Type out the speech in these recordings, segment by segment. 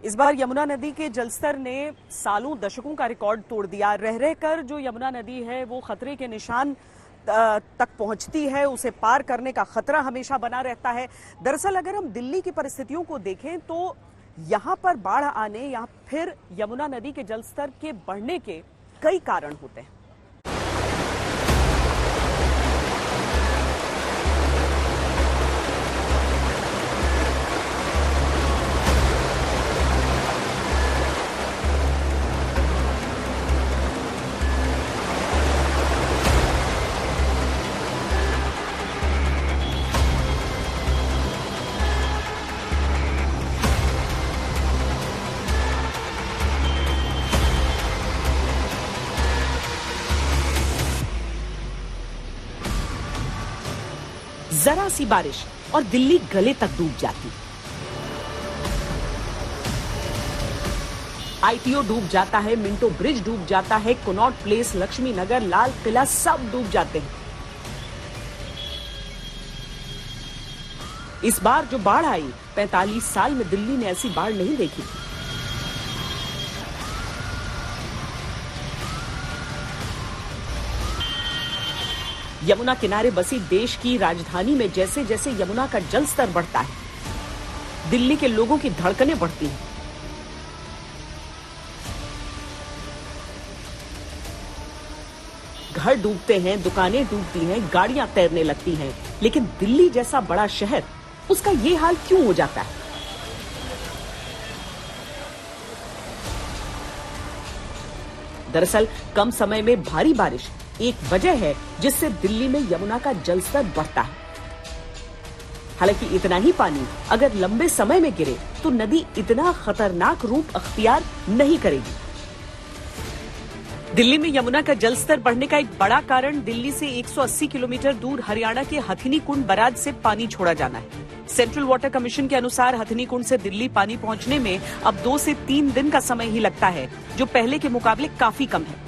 इस बार यमुना नदी के जलस्तर ने सालों दशकों का रिकॉर्ड तोड़ दिया। रह रहकर जो यमुना नदी है वो खतरे के निशान तक पहुंचती है, उसे पार करने का खतरा हमेशा बना रहता है। दरअसल अगर हम दिल्ली की परिस्थितियों को देखें तो यहां पर बाढ़ आने या फिर यमुना नदी के जलस्तर के बढ़ने के कई कारण होते हैं। जरा सी बारिश और दिल्ली गले तक डूब जाती। आईटीओ डूब जाता है, मिंटो ब्रिज डूब जाता है, कनॉट प्लेस, लक्ष्मी नगर, लाल किला सब डूब जाते हैं। इस बार जो बाढ़ आई 45 साल में दिल्ली ने ऐसी बाढ़ नहीं देखी थी। यमुना किनारे बसी देश की राजधानी में जैसे जैसे यमुना का जल स्तर बढ़ता है, दिल्ली के लोगों की धड़कनें बढ़ती हैं। घर डूबते हैं, दुकानें डूबती हैं, गाड़ियां तैरने लगती हैं, लेकिन दिल्ली जैसा बड़ा शहर, उसका ये हाल क्यों हो जाता है? दरअसल कम समय में भारी बारिश एक वजह है जिससे दिल्ली में यमुना का जलस्तर बढ़ता है। हालांकि इतना ही पानी अगर लंबे समय में गिरे तो नदी इतना खतरनाक रूप अख्तियार नहीं करेगी। दिल्ली में यमुना का जलस्तर बढ़ने का एक बड़ा कारण दिल्ली से 180 किलोमीटर दूर हरियाणा के हथिनी कुंड बराज से पानी छोड़ा जाना है। सेंट्रल वाटर कमीशन के अनुसार हथिनी कुंड से दिल्ली पानी पहुंचने में अब 2 से 3 दिन का समय ही लगता है, जो पहले के मुकाबले काफी कम है।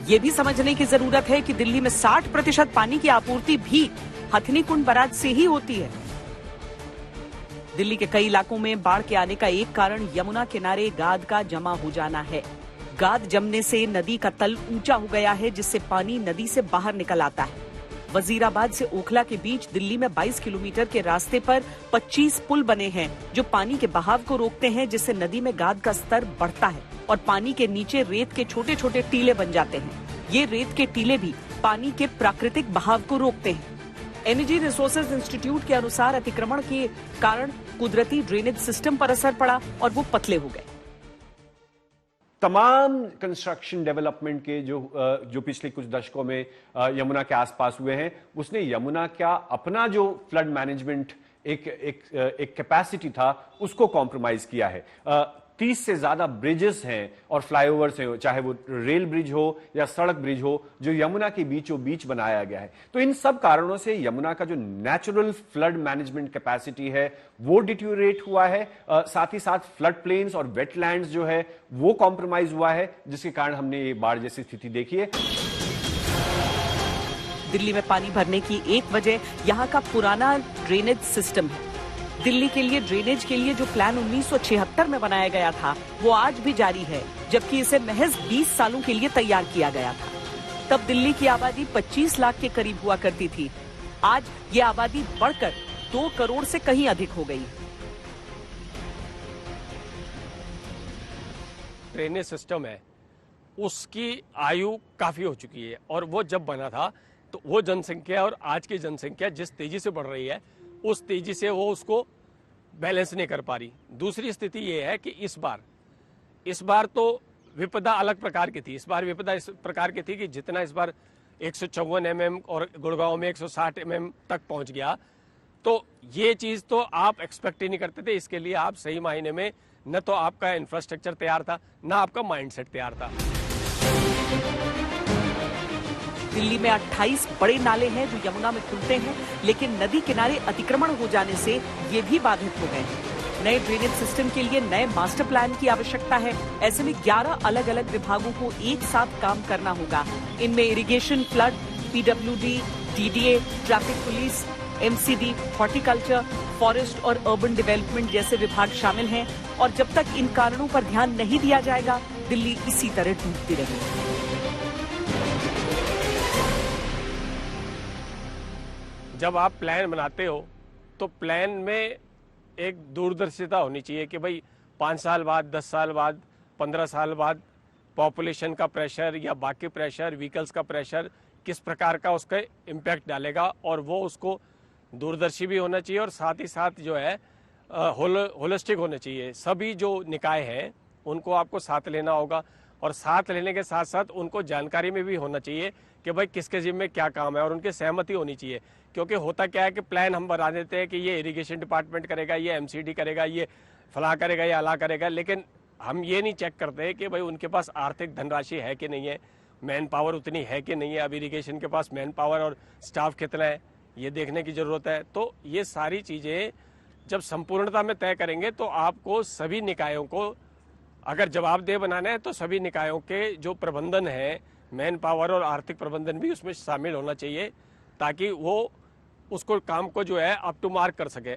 ये भी समझने की जरूरत है कि दिल्ली में 60% पानी की आपूर्ति भी हथिनी कुंड बराज से ही होती है। दिल्ली के कई इलाकों में बाढ़ के आने का एक कारण यमुना किनारे गाद का जमा हो जाना है। गाद जमने से नदी का तल ऊंचा हो गया है, जिससे पानी नदी से बाहर निकल आता है। वजीराबाद से ओखला के बीच दिल्ली में 22 किलोमीटर के रास्ते पर 25 पुल बने हैं, जो पानी के बहाव को रोकते हैं, जिससे नदी में गाद का स्तर बढ़ता है और पानी के नीचे रेत के छोटे छोटे टीले बन जाते हैं। ये रेत के टीले भी पानी के प्राकृतिक बहाव को रोकते हैं। एनर्जी रिसोर्सेज इंस्टीट्यूट के अनुसार अतिक्रमण के कारण कुदरती ड्रेनेज सिस्टम पर असर पड़ा और वो पतले हो गए। तमाम कंस्ट्रक्शन डेवलपमेंट के जो पिछले कुछ दशकों में यमुना के आसपास हुए हैं, उसने यमुना का अपना जो फ्लड मैनेजमेंट एक कैपेसिटी था उसको कॉम्प्रोमाइज किया है। 30 से ज्यादा ब्रिजेस हैं और फ्लाईओवर्स हैं, चाहे वो रेल ब्रिज हो या सड़क ब्रिज हो, जो यमुना के बीचों बीच बनाया गया है। तो इन सब कारणों से यमुना का जो नेचुरल फ्लड मैनेजमेंट कैपेसिटी है वो डिट्यूरेट हुआ है। साथ ही साथ फ्लड प्लेन्स और वेटलैंड्स जो है वो कॉम्प्रोमाइज हुआ है, जिसके कारण हमने ये बाढ़ जैसी स्थिति देखी है। दिल्ली में पानी भरने की एक वजह यहाँ का पुराना ड्रेनेज सिस्टम है। दिल्ली के लिए ड्रेनेज के लिए जो प्लान 1976 में बनाया गया था वो आज भी जारी है, जबकि इसे महज 20 सालों के लिए तैयार किया गया था। तब दिल्ली की आबादी 25 लाख के करीब हुआ करती थी। आज ये आबादी बढ़कर 2 करोड़ से कहीं अधिक हो गई। ड्रेनेज सिस्टम है उसकी आयु काफी हो चुकी है, और वो जब बना था तो वो जनसंख्या और आज की जनसंख्या जिस तेजी से बढ़ रही है उस तेजी से वो उसको बैलेंस नहीं कर पा रही। दूसरी स्थिति ये है कि इस बार तो विपदा अलग प्रकार की थी। इस बार विपदा इस प्रकार की थी कि जितना इस बार 154 mm और गुड़गांव में 160 mm तक पहुंच गया, तो ये चीज तो आप एक्सपेक्ट ही नहीं करते थे। इसके लिए आप सही मायने में न तो आपका इंफ्रास्ट्रक्चर तैयार था, न आपका माइंडसेट तैयार था। दिल्ली में 28 बड़े नाले हैं जो यमुना में खुलते हैं, लेकिन नदी किनारे अतिक्रमण हो जाने से ये भी बाधित हो गए हैं। नए ड्रेनेज सिस्टम के लिए नए मास्टर प्लान की आवश्यकता है। ऐसे में 11 अलग अलग विभागों को एक साथ काम करना होगा। इनमें irrigation, flood, PWD, DDA, traffic police, MCD, horticulture, forest और अर्बन डेवलपमेंट जैसे विभाग शामिल हैं और जब तक इन कारणों पर ध्यान नहीं दिया जाएगा, दिल्ली इसी तरह डूबती रहेगी। जब आप प्लान बनाते हो तो प्लान में एक दूरदर्शिता होनी चाहिए कि भाई 5 साल बाद, 10 साल बाद, 15 साल बाद पॉपुलेशन का प्रेशर या बाकी प्रेशर, व्हीकल्स का प्रेशर किस प्रकार का उसका इम्पैक्ट डालेगा, और वो उसको दूरदर्शी भी होना चाहिए और साथ ही साथ जो है होलिस्टिक होना चाहिए। सभी जो निकाय हैं उनको आपको साथ लेना होगा और साथ लेने के साथ साथ उनको जानकारी में भी होना चाहिए कि भाई किसके जिम्मे क्या काम है और उनकी सहमति होनी चाहिए। क्योंकि होता क्या है कि प्लान हम बना देते हैं कि ये इरिगेशन डिपार्टमेंट करेगा, ये एमसीडी करेगा, ये फला करेगा, ये अला करेगा, लेकिन हम ये नहीं चेक करते कि भाई उनके पास आर्थिक धनराशि है कि नहीं है, मैन पावर उतनी है कि नहीं है। अब इरिगेशन के पास मैन पावर और स्टाफ कितना है ये देखने की ज़रूरत है। तो ये सारी चीज़ें जब संपूर्णता में तय करेंगे तो आपको सभी निकायों को अगर जवाबदेह बनाना है तो सभी निकायों के जो प्रबंधन है, मैन पावर और आर्थिक प्रबंधन भी उसमें शामिल होना चाहिए ताकि वो उसको काम को जो है अप टू मार्क कर सके।